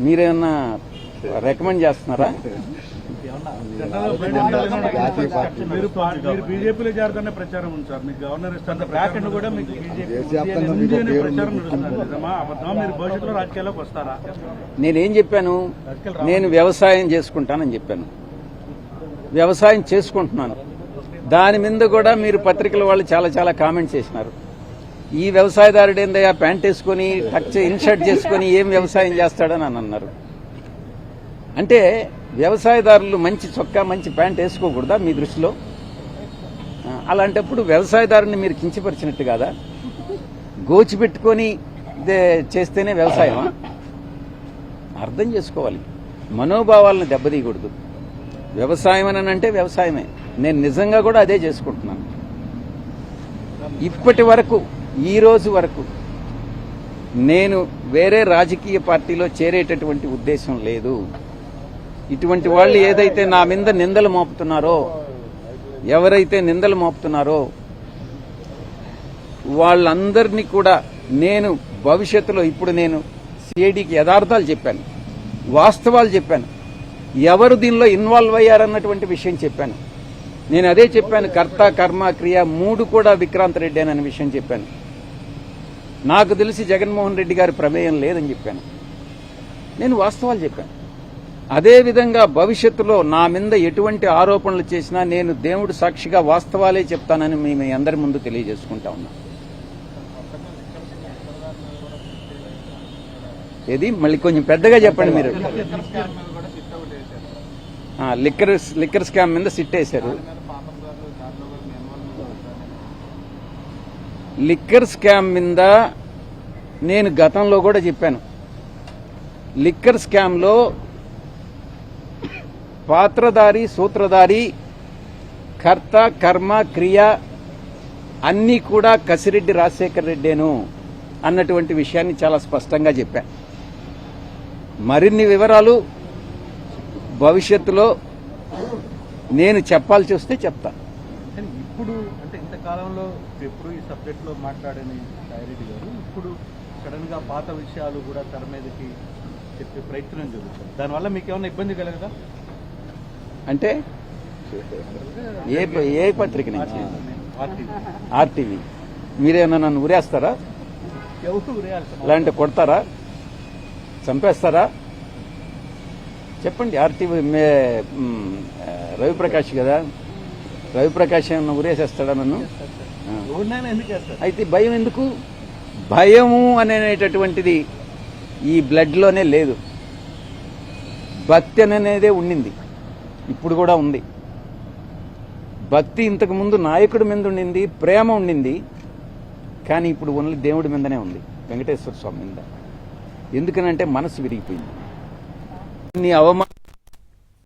మీరేమన్నా రికమెండ్ చేస్తున్నారా? బీజేపీలో చేరుతున్న ప్రచారం ఉంది సార్. మీకు గవర్నర్ ఇస్తారు బ్యాక్ అండ్ కూడా మీకు ప్రచారం నడుస్తున్నారు. మీరు భవిష్యత్తులో రాజకీయాల్లోకి వస్తారా? నేనేం చెప్పాను? నేను వ్యవసాయం చేసుకుంటానని చెప్పాను. వ్యవసాయం చేసుకుంటున్నాను. దాని మీద కూడా మీరు పత్రికల వాళ్ళు చాలా కామెంట్స్ చేసినారు. ఈ వ్యవసాయదారుడు ఏందయ్యా ప్యాంట్ వేసుకుని టచ్ ఇన్షర్ట్ చేసుకుని ఏం వ్యవసాయం చేస్తాడని అని అన్నారు. అంటే వ్యవసాయదారులు మంచి చొక్కా మంచి ప్యాంట్ వేసుకోకూడదా మీ దృష్టిలో? అలాంటప్పుడు వ్యవసాయదారుని మీరు కించపరిచినట్టు కాదా? గోచిపెట్టుకొని చేస్తేనే వ్యవసాయమా? అర్థం చేసుకోవాలి. మనోభావాలను దెబ్బతీయకూడదు. వ్యవసాయం అని అంటే వ్యవసాయమే. నేను నిజంగా కూడా అదే చేసుకుంటున్నాను. ఇప్పటి వరకు ఈ రోజు వరకు నేను వేరే రాజకీయ పార్టీలో చేరేటటువంటి ఉద్దేశం లేదు. ఇటువంటి వాళ్ళు ఏదైతే నా మీద నిందలు మోపుతున్నారో, ఎవరైతే నిందలు మోపుతున్నారో వాళ్ళందరినీ కూడా నేను భవిష్యత్తులో ఇప్పుడు నేను సిఐడికి యథార్థాలు చెప్పాను, వాస్తవాలు చెప్పాను, ఎవరు దీనిలో ఇన్వాల్వ్ అయ్యారన్నటువంటి విషయం చెప్పాను. నేను అదే చెప్పాను, కర్త కర్మ క్రియ 3 కూడా విక్రాంత్ రెడ్డి అనే విషయం చెప్పాను. నాకు తెలిసి జగన్మోహన్ రెడ్డి గారి ప్రమేయం లేదని చెప్పాను. నేను వాస్తవాలు చెప్పాను. అదేవిధంగా భవిష్యత్తులో నా మీద ఎటువంటి ఆరోపణలు చేసినా నేను దేవుడు సాక్షిగా వాస్తవాలే చెప్తానని మీ అందరి ముందు తెలియజేసుకుంటా ఉన్నా. ఏది మళ్ళీ కొంచెం పెద్దగా చెప్పండి మీరు. లిక్కర్ స్కామ్ మీద సిట్ వేశారు. లిక్కర్ స్కామ్ మీద నేను గతంలో కూడా చెప్పాను. లిక్కర్ స్కామ్ లో పాత్రధారి సూత్రధారి కర్త కర్మ క్రియ అన్నీ కూడా కసిరెడ్డి రాజశేఖర్ రెడ్డేను అన్నటువంటి విషయాన్ని చాలా స్పష్టంగా చెప్పాను. మరిన్ని వివరాలు భవిష్యత్తులో నేను చెప్పాల్సి వస్తే చెప్తా. ఇప్పుడు అంటే ఇంతకాలంలో ఎప్పుడు ఈ సబ్జెక్ట్ లో మాట్లాడని సాయిరెడ్డి గారు ఇప్పుడు సడన్ గా పాత విషయాలు కూడా తెర మీదకి చెప్పే ప్రయత్నం జరుగుతుంది. దానివల్ల మీకు ఏమైనా ఇబ్బంది కలగదా? అంటే ఏ పత్రిక నుంచి? ఆర్టీవీ. మీరేమన్నా నన్ను ఉరేస్తారా? ఇలాంటి కొడతారా? చంపేస్తారా? చెప్పండి. ఆర్టీవీ రవిప్రకాష్ కదా, రవిప్రకాష్ ఏమన్నా ఉరేసేస్తాడా నన్ను? అయితే భయం ఎందుకు? భయము అనేటటువంటిది ఈ బ్లడ్లోనే లేదు. భక్తి అనేదే ఉండింది, ఇప్పుడు కూడా ఉంది. భక్తి ఇంతకు ముందు నాయకుడి మీద ఉండింది, ప్రేమ ఉండింది. కానీ ఇప్పుడు ఓన్లీ దేవుడి మీదనే ఉంది, వెంకటేశ్వర స్వామి మీద. ఎందుకనంటే మనసు విరిగిపోయింది. ఇన్ని అవమానం